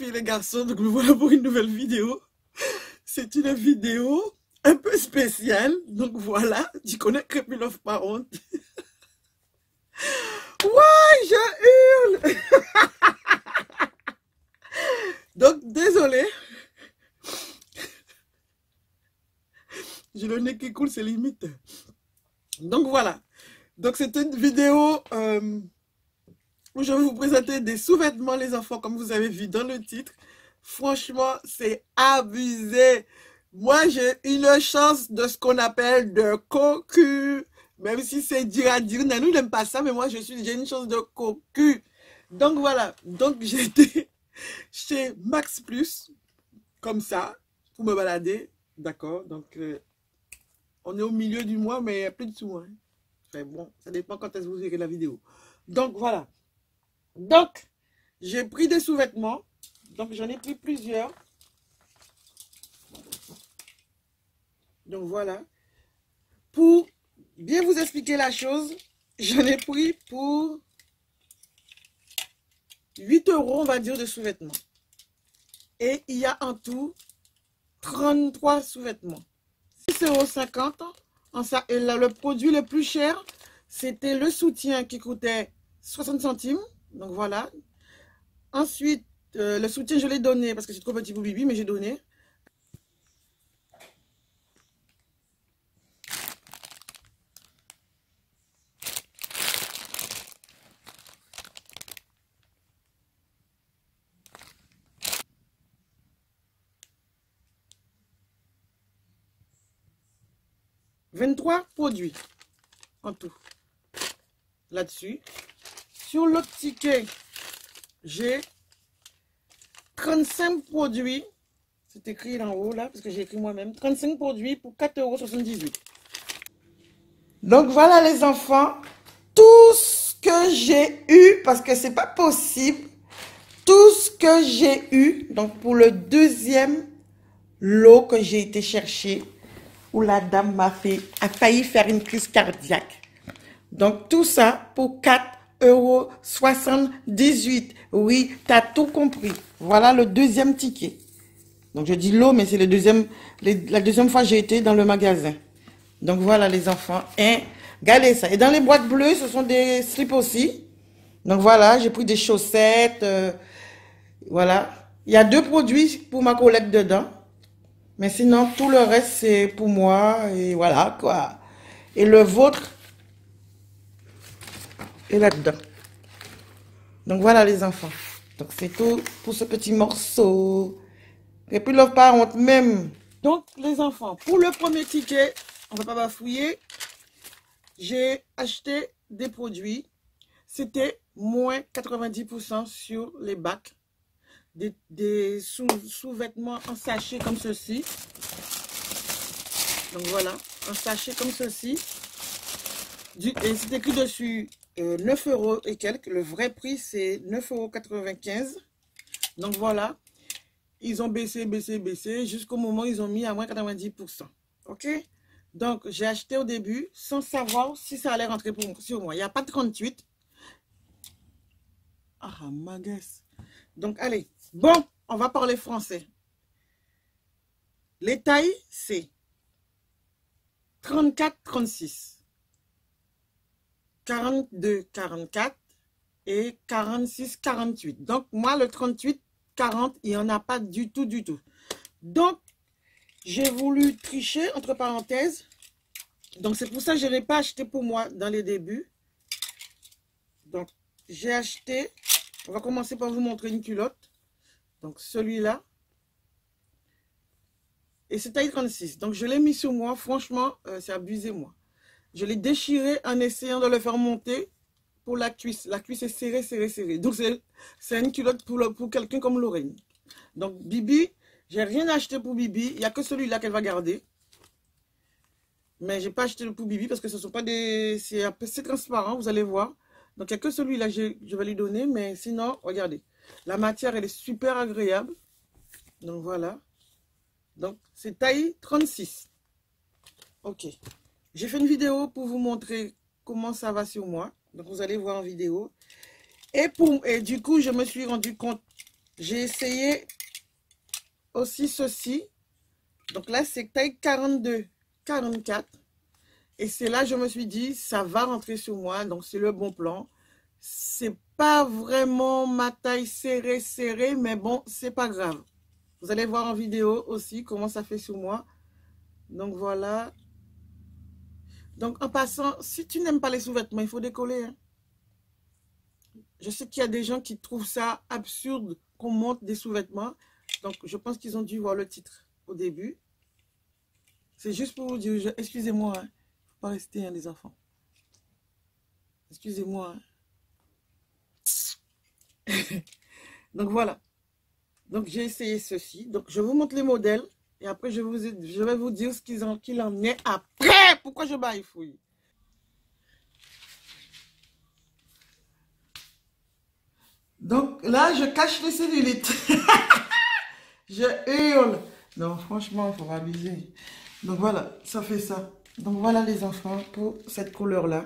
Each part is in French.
filles, les garçons, donc me voilà pour une nouvelle vidéo. C'est une vidéo un peu spéciale, donc voilà, tu connais Crépy Love par honte. Ouais, je hurle. Donc, désolé, j'ai le nez qui coule, c'est limite. Donc voilà, donc c'est une vidéo où je vais vous présenter des sous-vêtements, les enfants, comme vous avez vu dans le titre. Franchement, c'est abusé. Moi, j'ai une chance de ce qu'on appelle de cocu. Même si c'est dur à dire, Nanou n'aime pas ça, mais moi, j'ai une chance de cocu. Donc voilà, donc j'étais chez Max Plus, comme ça, pour me balader. D'accord, donc on est au milieu du mois, mais il n'y a plus de sous. Hein. Enfin bon, ça dépend quand est-ce que vous verrez la vidéo. Donc voilà. Donc, j'ai pris des sous-vêtements. Donc, j'en ai pris plusieurs. Donc, voilà. Pour bien vous expliquer la chose, j'en ai pris pour 8 €, on va dire, de sous-vêtements. Et il y a en tout 33 sous-vêtements. 6,50 €. Et là, le produit le plus cher, c'était le soutien qui coûtait 60 centimes. Donc, voilà. Ensuite, le soutien, je l'ai donné parce que c'est trop petit pour Bibi, mais j'ai donné. « 23 produits en tout. Là-dessus. Sur l'autre ticket, j'ai 35 produits. C'est écrit en haut là, parce que j'ai écrit moi-même. 35 produits pour 4,78 €. Donc voilà les enfants, tout ce que j'ai eu, parce que c'est pas possible, tout ce que j'ai eu, donc pour le deuxième lot que j'ai été chercher, où la dame a failli faire une crise cardiaque. Donc tout ça pour 4,78 €. Oui, tu as tout compris. Voilà le deuxième ticket. Donc je dis lot, mais c'est la deuxième fois que j'ai été dans le magasin. Donc voilà les enfants. Et regardez ça. Et dans les boîtes bleues, ce sont des slips aussi. Donc voilà, j'ai pris des chaussettes. Voilà. Il y a 2 produits pour ma collègue dedans. Mais sinon, tout le reste, c'est pour moi. Et voilà quoi. Et le vôtre est là-dedans. Donc voilà les enfants. Donc c'est tout pour ce petit morceau. Et puis Love par honte même. Donc les enfants, pour le premier ticket, on ne va pas bafouiller. J'ai acheté des produits. C'était moins 90% sur les bacs. Des sous-vêtements en sachet comme ceci. Donc voilà, en sachet comme ceci. Et c'est écrit dessus 9 € et quelques. Le vrai prix, c'est 9,95 €. Donc voilà, ils ont baissé jusqu'au moment où ils ont mis à moins 90%. Ok? Donc, j'ai acheté au début sans savoir si ça allait rentrer sur moi. Il n'y a pas de 38. Ah, ma gueule. Donc, allez. Bon, on va parler français. Les tailles, c'est 34-36, 42-44 et 46-48. Donc, moi, le 38-40, il n'y en a pas du tout, du tout. Donc, j'ai voulu tricher, entre parenthèses. Donc, c'est pour ça que je n'ai pas acheté pour moi dans les débuts. Donc, j'ai acheté. On va commencer par vous montrer une culotte. Donc, celui-là. Et c'est taille 36. Donc, je l'ai mis sur moi. Franchement, c'est abusé, moi. Je l'ai déchiré en essayant de le faire monter pour la cuisse. La cuisse est serrée, serrée, serrée. Donc, c'est une culotte pour quelqu'un comme Lorraine. Donc, Bibi, j'ai rien acheté pour Bibi. Il n'y a que celui-là qu'elle va garder. Mais je n'ai pas acheté pour Bibi parce que ce ne sont pas des... C'est transparent, vous allez voir. Donc, il n'y a que celui-là que je vais lui donner. Mais sinon, regardez. La matière, elle est super agréable. Donc, voilà. Donc, c'est taille 36. Ok. J'ai fait une vidéo pour vous montrer comment ça va sur moi. Donc, vous allez voir en vidéo. Et du coup, je me suis rendu compte. J'ai essayé aussi ceci. Donc là, c'est taille 42, 44. Et c'est là, je me suis dit, ça va rentrer sur moi. Donc, c'est le bon plan. C'est pas vraiment ma taille serrée, mais bon, c'est pas grave. Vous allez voir en vidéo aussi comment ça fait sur moi. Donc, voilà. Donc, en passant, si tu n'aimes pas les sous-vêtements, il faut décoller, hein. Je sais qu'il y a des gens qui trouvent ça absurde qu'on monte des sous-vêtements. Donc, je pense qu'ils ont dû voir le titre au début. C'est juste pour vous dire, excusez-moi, hein. Faut pas rester, hein, les enfants. Excusez-moi, hein. Donc, voilà. Donc, j'ai essayé ceci. Donc, je vous montre les modèles. Et après, je vais vous dire ce qu'il en est après. Pourquoi je bafouille? Donc, là, je cache les cellulites. Je hurle. Non, franchement, il faut pas abuser. Donc, voilà, ça fait ça. Donc, voilà les enfants pour cette couleur-là.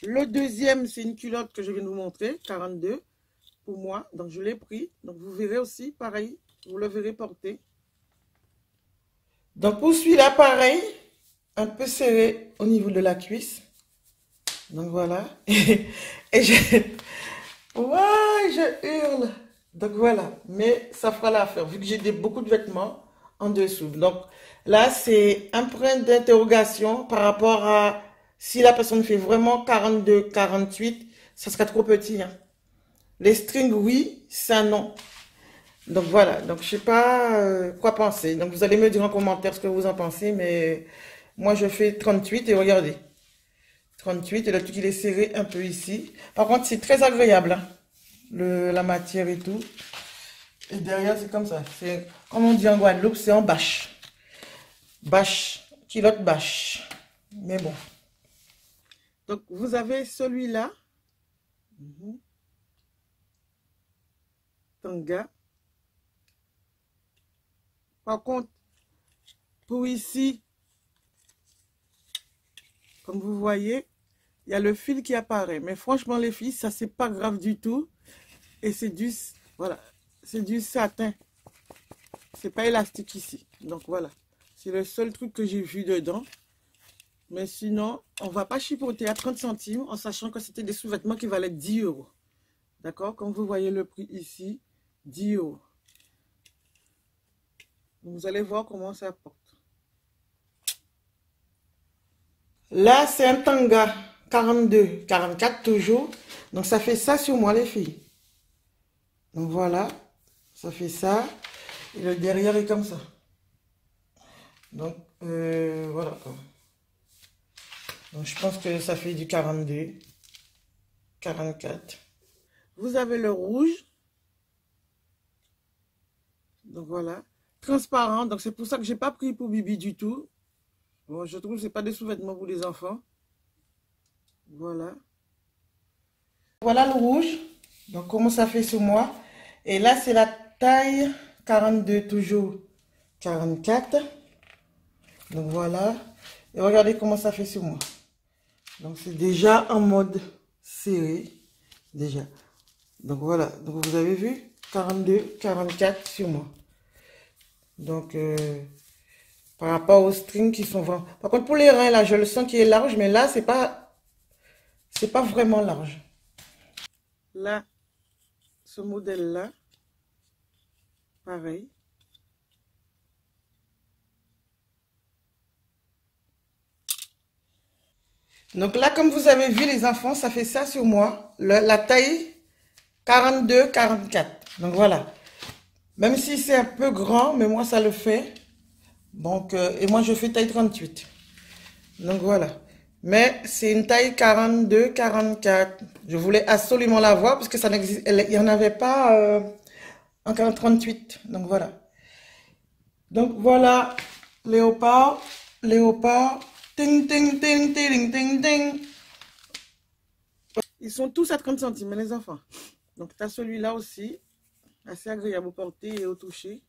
Le deuxième, c'est une culotte que je viens de vous montrer, 42 pour moi. Donc, je l'ai pris. Donc, vous verrez aussi, pareil, vous le verrez porter. Donc, pour celui-là, pareil, un peu serré au niveau de la cuisse. Donc, voilà. Et je... Ouais, je hurle. Donc, voilà. Mais ça fera l'affaire, vu que j'ai beaucoup de vêtements en dessous. Donc, là, c'est un point d'interrogation par rapport à si la personne fait vraiment 42, 48, ça sera trop petit, hein. Les strings, oui, ça, non. Donc, voilà. Donc, je sais pas quoi penser. Donc, vous allez me dire en commentaire ce que vous en pensez, mais moi, je fais 38 et regardez. 38 et le truc, il est serré un peu ici. Par contre, c'est très agréable, hein, la matière et tout. Et derrière, c'est comme ça. C'est, comme on dit en Guadeloupe, c'est en bâche. Bâche, culotte bâche. Mais bon. Donc, vous avez celui-là. Tanga. Par contre, pour ici, comme vous voyez, il y a le fil qui apparaît. Mais franchement, les filles, ça, c'est pas grave du tout. Et c'est du, voilà, c'est du satin. C'est pas élastique ici. Donc, voilà. C'est le seul truc que j'ai vu dedans. Mais sinon, on va pas chipoter à 30 centimes en sachant que c'était des sous-vêtements qui valaient 10 euros. D'accord? Comme vous voyez le prix ici, 10 euros. Vous allez voir comment ça porte. Là, c'est un tanga 42, 44 toujours. Donc, ça fait ça sur moi, les filles. Donc, voilà. Ça fait ça. Et le derrière est comme ça. Donc, voilà. Donc, je pense que ça fait du 42, 44. Vous avez le rouge. Donc, voilà. Transparent. Donc, c'est pour ça que j'ai pas pris pour Bibi du tout. Bon, je trouve que ce n'est pas des sous-vêtements pour les enfants. Voilà. Voilà le rouge. Donc, comment ça fait sur moi. Et là, c'est la taille 42, toujours 44. Donc, voilà. Et regardez comment ça fait sur moi. Donc, c'est déjà en mode serré. Déjà. Donc, voilà. Donc, vous avez vu 42, 44 sur moi. Donc, par rapport aux strings qui sont vraiment... Par contre, pour les reins, là, je le sens qui est large. Mais là, c'est pas vraiment large. Là, ce modèle-là, pareil. Donc là, comme vous avez vu, les enfants, ça fait ça sur moi. La taille 42, 44. Donc voilà. Même si c'est un peu grand, mais moi, ça le fait. Donc, et moi, je fais taille 38. Donc voilà. Mais c'est une taille 42, 44. Je voulais absolument la voir parce que ça n'existe, il n'y en avait pas en 38. Donc voilà. Donc voilà. Léopard, léopard. Ting, ting, ting, ting, ting, ting. Ils sont tous à 30 centimes, les enfants. Donc, tu as celui-là aussi. Assez agréable au porter et au toucher.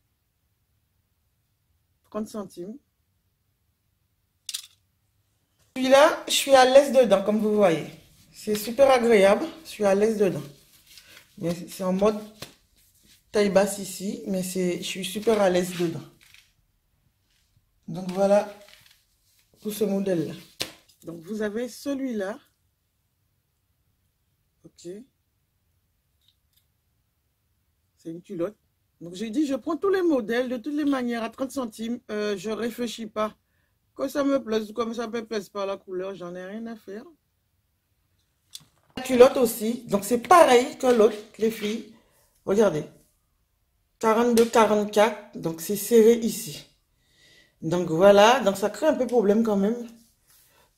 30 centimes. Celui-là, je suis à l'aise dedans, comme vous voyez. C'est super agréable. Je suis à l'aise dedans. Mais c'est en mode taille basse ici, mais je suis super à l'aise dedans. Donc voilà pour ce modèle-là. Donc vous avez celui-là. Ok. C'est une culotte. Donc j'ai dit, je prends tous les modèles de toutes les manières à 30 centimes. Je ne réfléchis pas. Que ça me plaise, comme ça me plaise pas la couleur, j'en ai rien à faire. La culotte aussi. Donc c'est pareil que l'autre, les filles. Regardez. 42-44. Donc c'est serré ici. Donc voilà. Donc ça crée un peu de problème quand même.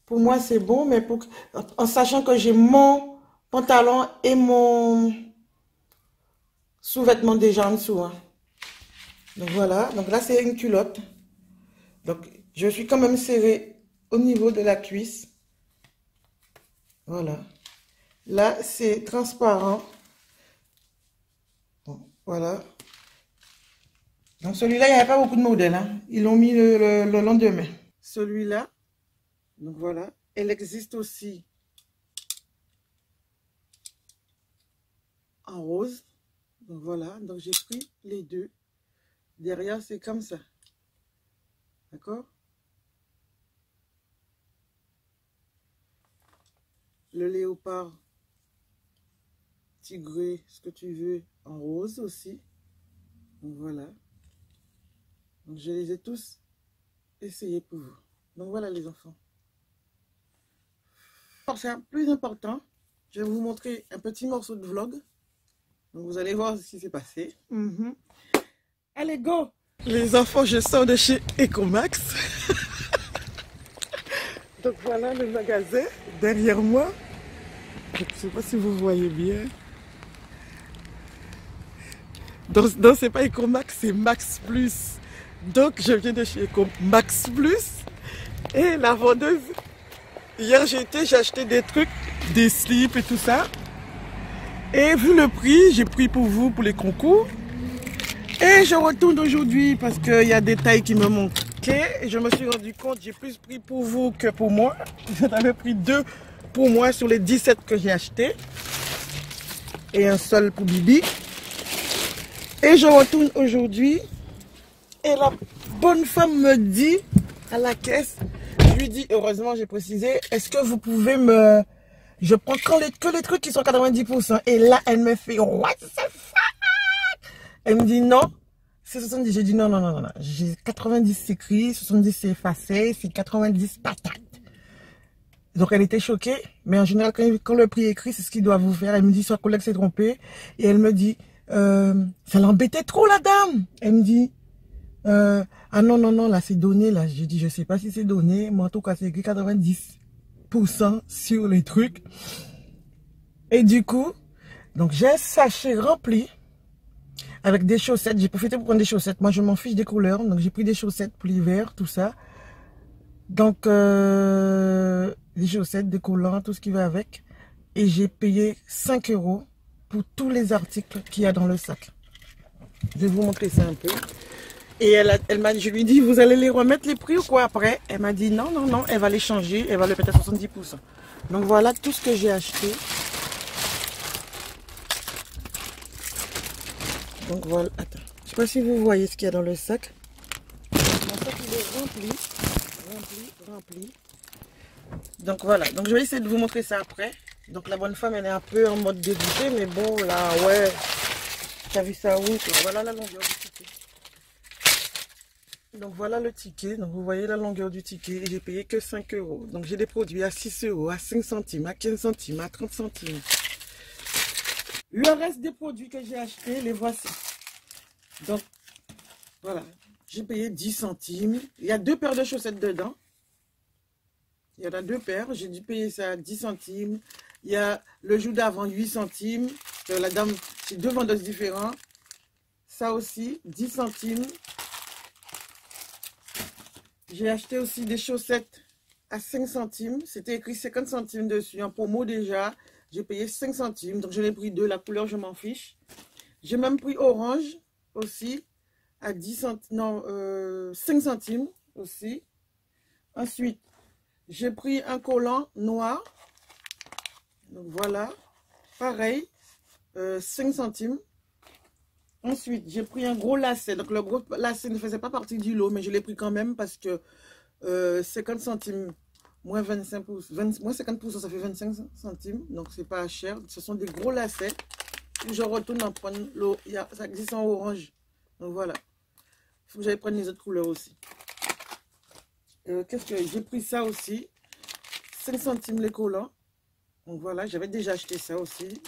Pour moi c'est bon, mais en sachant que j'ai mon pantalon et mon sous-vêtement déjà en dessous. Hein. Donc voilà. Donc là c'est une culotte. Donc je suis quand même serré au niveau de la cuisse. Voilà. Là c'est transparent. Bon, voilà. Donc celui-là, il n'y avait pas beaucoup de modèles. Hein. Ils l'ont mis le lendemain. Celui-là, donc voilà. Elle existe aussi en rose. Donc voilà. Donc j'ai pris les deux. Derrière, c'est comme ça. D'accord? Le léopard tigré, ce que tu veux, en rose aussi. Donc voilà. Donc je les ai tous essayés pour vous. Donc voilà les enfants. C'est plus important. Je vais vous montrer un petit morceau de vlog. Donc vous allez voir ce qui s'est passé. Allez, go! Les enfants, je sors de chez Ecomax. Donc voilà le magasin derrière moi. Je ne sais pas si vous voyez bien. Donc c'est pas Ecomax, c'est Max Plus. Donc je viens de chez Ecomax Plus. Et la vendeuse, hier j'ai acheté des trucs, des slips et tout ça. Et vu le prix, j'ai pris pour vous pour les concours. Et je retourne aujourd'hui parce qu'il y a des tailles qui me manquaient. Et je me suis rendu compte, j'ai plus pris pour vous que pour moi. J'en avais pris 2 pour moi sur les 17 que j'ai achetés. Et un seul pour Bibi. Et je retourne aujourd'hui. Et la bonne femme me dit à la caisse, je lui dis, heureusement j'ai précisé, est-ce que vous pouvez me... Je prends que les trucs qui sont 90%. Et là, elle me fait, what the fuck? Elle me dit non, c'est 70. J'ai dit non. J'ai 90 écrit, 70 c'est effacé, c'est 90 patates. Donc elle était choquée, mais en général, quand le prix est écrit, c'est ce qu'il doit vous faire. Elle me dit, sa collègue s'est trompée. Et elle me dit, ça l'embêtait trop la dame. Elle me dit, ah non, là c'est donné. Là, j'ai dit, je sais pas si c'est donné, mais en tout cas, c'est écrit 90% sur les trucs. Et du coup, donc j'ai un sachet rempli. Avec des chaussettes, j'ai profité pour prendre des chaussettes. Moi, je m'en fiche des couleurs. Donc, j'ai pris des chaussettes pour l'hiver, tout ça. Donc, des chaussettes, des collants, tout ce qui va avec. Et j'ai payé 5 € pour tous les articles qu'il y a dans le sac. Je vais vous montrer ça un peu. Et je lui ai dit, vous allez les remettre les prix ou quoi après? Elle m'a dit, non, elle va les changer. Elle va les mettre à 70%. Donc, voilà tout ce que j'ai acheté. Donc, voilà. Attends. Je ne sais pas si vous voyez ce qu'il y a dans le sac. Mon sac, il est rempli. Donc voilà, donc je vais essayer de vous montrer ça après. Donc la bonne femme, elle est un peu en mode dégoûtée, mais bon, là, ouais. T'as vu ça où? Voilà la longueur du ticket. Donc voilà le ticket. Donc vous voyez la longueur du ticket. Et j'ai payé que 5 €. Donc j'ai des produits à 6 €, à 5 centimes, à 15 centimes, à 30 centimes. Le reste des produits que j'ai achetés, les voici. Donc voilà. J'ai payé 10 centimes. Il y a 2 paires de chaussettes dedans. Il y en a 2 paires. J'ai dû payer ça à 10 centimes. Il y a le jour d'avant 8 centimes. La dame, c'est 2 vendeuses différents. Ça aussi, 10 centimes. J'ai acheté aussi des chaussettes à 5 centimes. C'était écrit 50 centimes dessus. En promo déjà. J'ai payé 5 centimes. Donc, j'en ai pris 2. La couleur, je m'en fiche. J'ai même pris orange aussi. À 10 centimes. Non, 5 centimes aussi. Ensuite, j'ai pris un collant noir. Donc, voilà. Pareil. 5 centimes. Ensuite, j'ai pris un gros lacet. Donc, le gros lacet ne faisait pas partie du lot, mais je l'ai pris quand même parce que 50 centimes moins 25%, moins 50%, ça fait 25 centimes. Donc, c'est pas cher. Ce sont des gros lacets. Puis, je retourne en prendre l'eau. Ça existe en orange. Donc, voilà. Il faut que j'aille prendre les autres couleurs aussi. Qu'est-ce que j'ai pris ça aussi? 5 centimes les collants. Donc, voilà. J'avais déjà acheté ça aussi.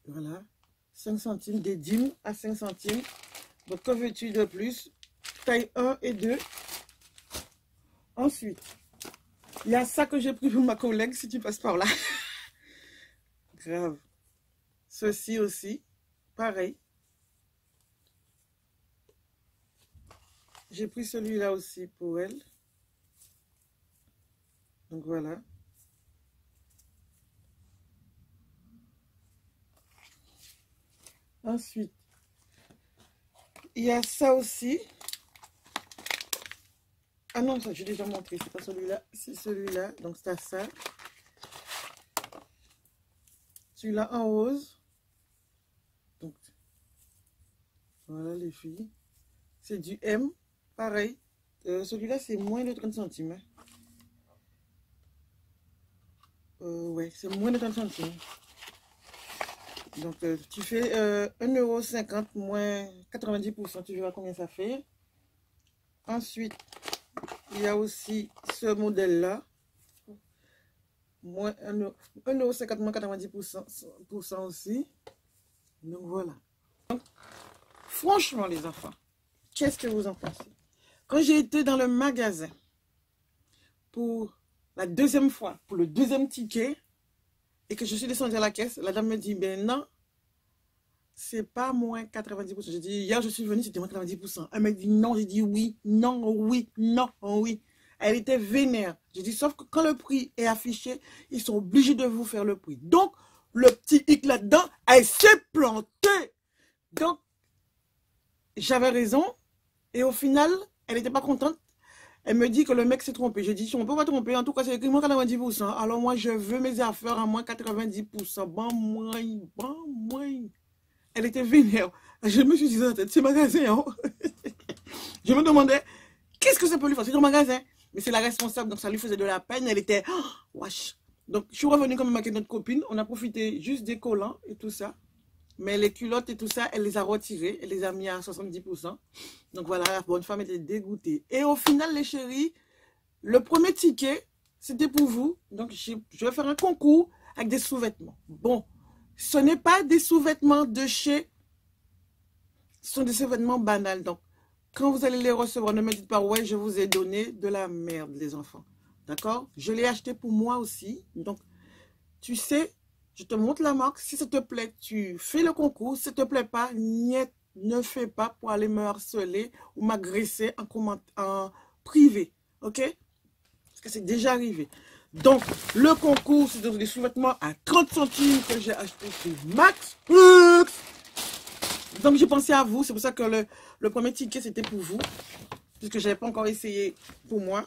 Voilà. 5 centimes, des dîmes à 5 centimes. Donc, que veux-tu de plus? Taille 1 et 2. Ensuite, il y a ça que j'ai pris pour ma collègue, si tu passes par là. Grave. Ceci aussi, pareil. J'ai pris celui-là aussi pour elle. Donc, voilà. Ensuite, il y a ça aussi. Ah non, ça j'ai déjà montré, c'est pas celui-là, c'est celui-là. Donc c'est ça. Celui-là en rose. Donc voilà les filles. C'est du M, pareil. Celui-là c'est moins de 30 centimes. Hein. Ouais, c'est moins de 30 centimes. Donc tu fais 1,50 € moins 90%, tu verras combien ça fait. Ensuite, il y a aussi ce modèle-là. Moins 1,50 € moins 90% aussi. Donc voilà. Donc, franchement, les enfants, qu'est-ce que vous en pensez? Quand j'ai été dans le magasin pour la deuxième fois, pour le deuxième ticket, et que je suis descendue à la caisse, la dame me dit, ben non, c'est pas moins 90%. J'ai dit, hier je suis venue, c'était moins 90%. Elle m'a dit non, j'ai dit oui, non, oui, non, oui. Elle était vénère. J'ai dit, sauf que quand le prix est affiché, ils sont obligés de vous faire le prix. Donc, le petit hic là-dedans, elle s'est plantée. Donc, j'avais raison. Et au final, elle n'était pas contente. Elle me dit que le mec s'est trompé. J'ai dit, on ne peut pas tromper. En tout cas, c'est écrit moins 90%. Alors moi, je veux mes affaires à moins 90%. Bon, moins. Elle était vénère. Je me suis dit, c'est magasin. Hein? Je me demandais, qu'est-ce que ça peut lui faire? C'est un magasin. Mais c'est la responsable, donc ça lui faisait de la peine. Elle était, oh, wesh. Donc, je suis revenue comme avec notre copine. On a profité juste des collants et tout ça. Mais les culottes et tout ça, elle les a retirées. Elle les a mis à 70%. Donc voilà, la bonne femme était dégoûtée. Et au final, les chéris, le premier ticket, c'était pour vous. Donc, je vais faire un concours avec des sous-vêtements. Bon, ce n'est pas des sous-vêtements de chez... Ce sont des sous-vêtements banals. Donc, quand vous allez les recevoir, ne me dites pas, ouais, je vous ai donné de la merde, les enfants. D'accord? Je l'ai acheté pour moi aussi. Donc, tu sais, je te montre la marque. Si ça te plaît, tu fais le concours. Si ça ne te plaît pas, ne fais pas pour aller me harceler ou m'agresser en privé. OK? Parce que c'est déjà arrivé. Donc, le concours, c'est des sous-vêtements à 30 centimes que j'ai acheté chez Max. Donc, j'ai pensé à vous. C'est pour ça que le premier ticket, c'était pour vous. Puisque je n'avais pas encore essayé pour moi.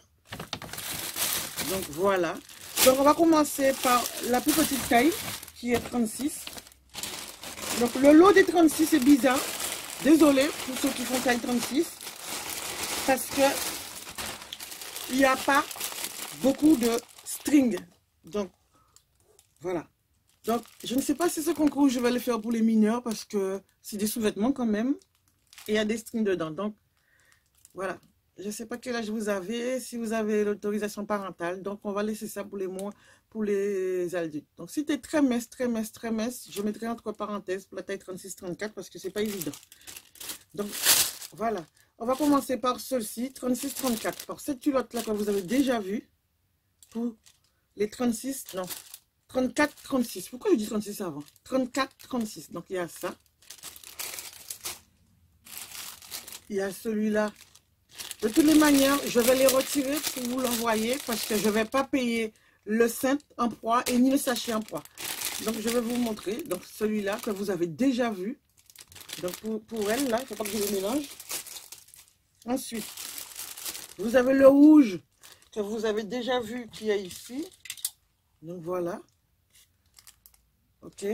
Donc, voilà. Donc, on va commencer par la plus petite taille, qui est 36. Donc, le lot des 36 est bizarre. Désolé pour ceux qui font taille 36. Parce que il n'y a pas beaucoup de string. Donc, voilà. Donc, je ne sais pas si ce concours, je vais le faire pour les mineurs parce que c'est des sous-vêtements quand même. Et il y a des strings dedans. Donc, voilà. Je ne sais pas quel âge vous avez, si vous avez l'autorisation parentale. Donc, on va laisser ça pour les adultes. Donc, si tu es très mince, je mettrai entre parenthèses pour la taille 36-34 parce que ce n'est pas évident. Donc, voilà. On va commencer par celle-ci, 36-34. Pour cette culotte-là que vous avez déjà vue. Pour les 36, non. 34-36. Pourquoi je dis 36 avant? 34-36. Donc, il y a ça. Il y a celui-là. De toutes les manières, je vais les retirer pour vous l'envoyer parce que je ne vais pas payer le cintre en poids et ni le sachet en poids. Donc, je vais vous montrer. Donc, celui-là que vous avez déjà vu. Donc, pour elle, là, il ne faut pas que je le mélange. Ensuite, vous avez le rouge que vous avez déjà vu qui est ici. Donc, voilà. OK.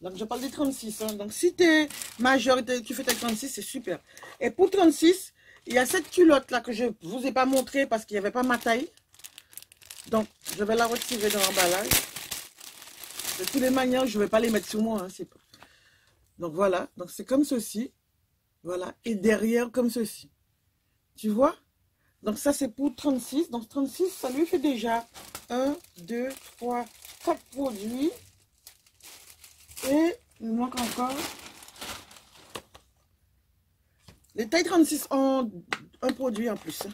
Donc, je parle des 36. Hein. Donc, si tu es majeur et tu fais tes 36, c'est super. Et pour 36, il y a cette culotte-là que je ne vous ai pas montré parce qu'il n'y avait pas ma taille. Donc, je vais la retirer dans l'emballage. De toutes les manières, je ne vais pas les mettre sur moi. Hein, pas... Donc, voilà. Donc, c'est comme ceci. Voilà. Et derrière, comme ceci. Tu vois? Donc, ça, c'est pour 36. Donc, 36, ça lui fait déjà 1, 2, 3, 4 produits. Et il manque encore. Les tailles 36 ont un produit en plus. Hein.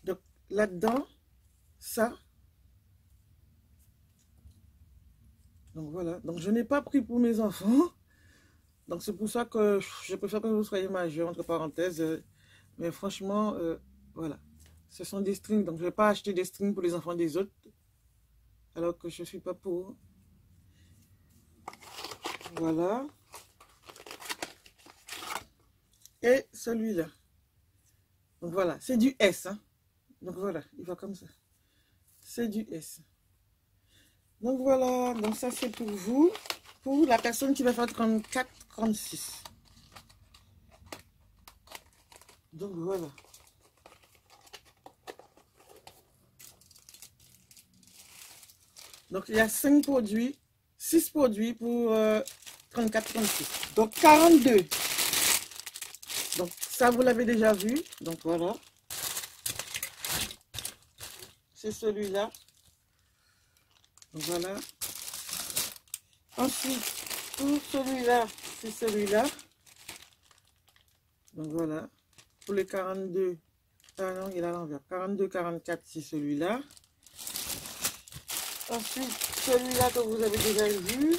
Donc, là-dedans, ça. Donc, voilà. Donc, je n'ai pas pris pour mes enfants. Donc, c'est pour ça que je préfère que vous soyez majeur, entre parenthèses. Mais franchement, voilà. Ce sont des strings. Donc, je ne vais pas acheter des strings pour les enfants des autres. Alors que je ne suis pas pour. Voilà. Et celui-là. Donc, voilà. C'est du S. Hein. Donc, voilà. Il va comme ça. C'est du S. Donc, voilà. Donc, ça, c'est pour vous. Pour la personne qui va faire 34, 36. Donc, voilà. Donc, il y a 5 produits, 6 produits pour 34, 36. Donc, 42. Donc, ça, vous l'avez déjà vu. Donc, voilà. C'est celui-là. Donc, voilà. Ensuite, pour celui-là, c'est celui-là. Donc, voilà. Pour les 42, ah non, il est à l'envers. 42, 44, c'est celui-là. Ensuite, celui-là que vous avez déjà vu.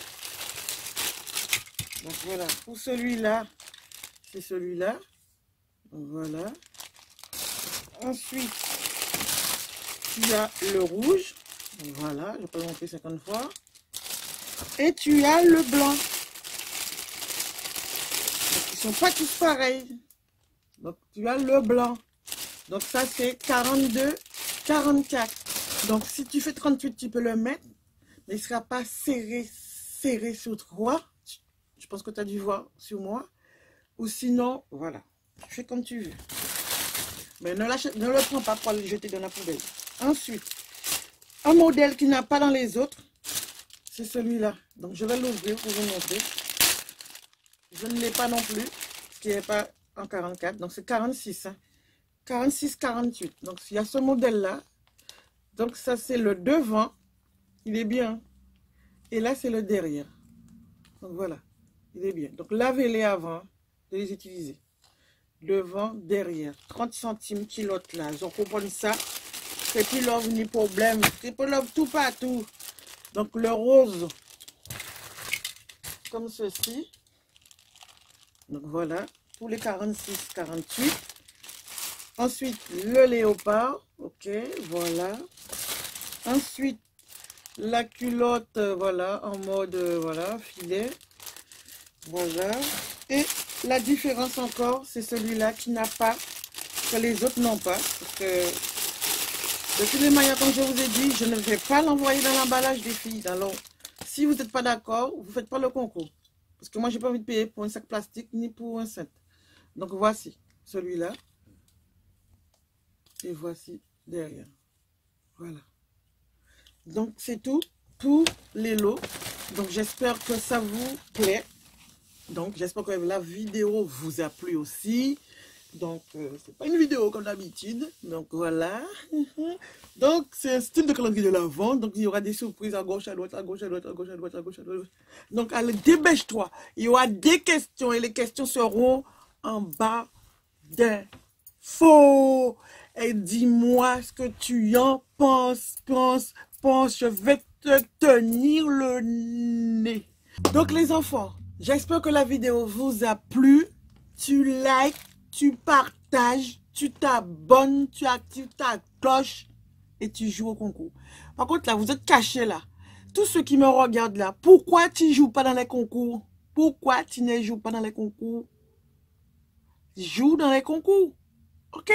Donc voilà, pour celui-là, c'est celui-là. Donc voilà. Ensuite, tu as le rouge. Donc voilà, je peux le montrer 50 fois. Et tu as le blanc. Donc, ils ne sont pas tous pareils. Donc tu as le blanc. Donc ça c'est 42, 44. Donc, si tu fais 38, tu peux le mettre, mais il ne sera pas serré sur toi. Je pense que tu as dû voir sur moi. Ou sinon, voilà, tu fais comme tu veux. Mais ne le prends pas pour le jeter dans la poubelle. Ensuite, un modèle qui n'a pas dans les autres, c'est celui-là. Donc, je vais l'ouvrir pour vous montrer. Je ne l'ai pas non plus, ce qui n'est pas en 44. Donc, c'est 46. Hein. 46, 48. Donc, il y a ce modèle-là. Donc, ça, c'est le devant. Il est bien. Et là, c'est le derrière. Donc, voilà. Il est bien. Donc, lavez-les avant de les utiliser. Devant, derrière. 30 centimes kilote là. Ils ont compris ça. C'est plus love ni problème. C'est pour love tout partout. Donc, le rose. Comme ceci. Donc, voilà. Pour les 46, 48. Ensuite, le léopard. Ok, voilà. Ensuite, la culotte, voilà, en mode, voilà, filet. Voilà. Et la différence encore, c'est celui-là qui n'a pas, que les autres n'ont pas. Parce que, de toutes les manières, comme je vous ai dit, je ne vais pas l'envoyer dans l'emballage des filles. Alors, si vous n'êtes pas d'accord, vous ne faites pas le concours. Parce que moi, je n'ai pas envie de payer pour un sac plastique ni pour un set. Donc, voici celui-là. Et voici derrière. Voilà. Donc, c'est tout pour les lots. Donc, j'espère que ça vous plaît. Donc, j'espère que la vidéo vous a plu aussi. Donc, c'est pas une vidéo comme d'habitude. Donc, voilà. Donc, c'est un style de calendrier de l'Avent. Donc, il y aura des surprises à gauche, à droite, à gauche, à droite, à gauche, à droite, à gauche, à droite. Donc, allez, dépêche-toi. Il y aura des questions et les questions seront en bas des faux. Et dis-moi ce que tu en penses, pense. Je vais te tenir le nez. Donc, les enfants, j'espère que la vidéo vous a plu. Tu likes, tu partages, tu t'abonnes, tu actives ta cloche et tu joues au concours. Par contre, là, vous êtes cachés là. Tous ceux qui me regardent là, pourquoi tu ne joues pas dans les concours? Pourquoi tu ne joues pas dans les concours? Joue dans les concours. Ok?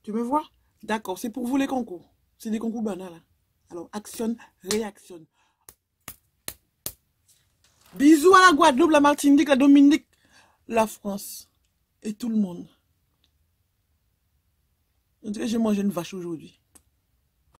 Tu me vois? D'accord, c'est pour vous les concours. C'est des concours banals. Alors, actionne, réactionne. Bisous à la Guadeloupe, la Martinique, la Dominique, la France et tout le monde. On dirait que j'ai mangé une vache aujourd'hui.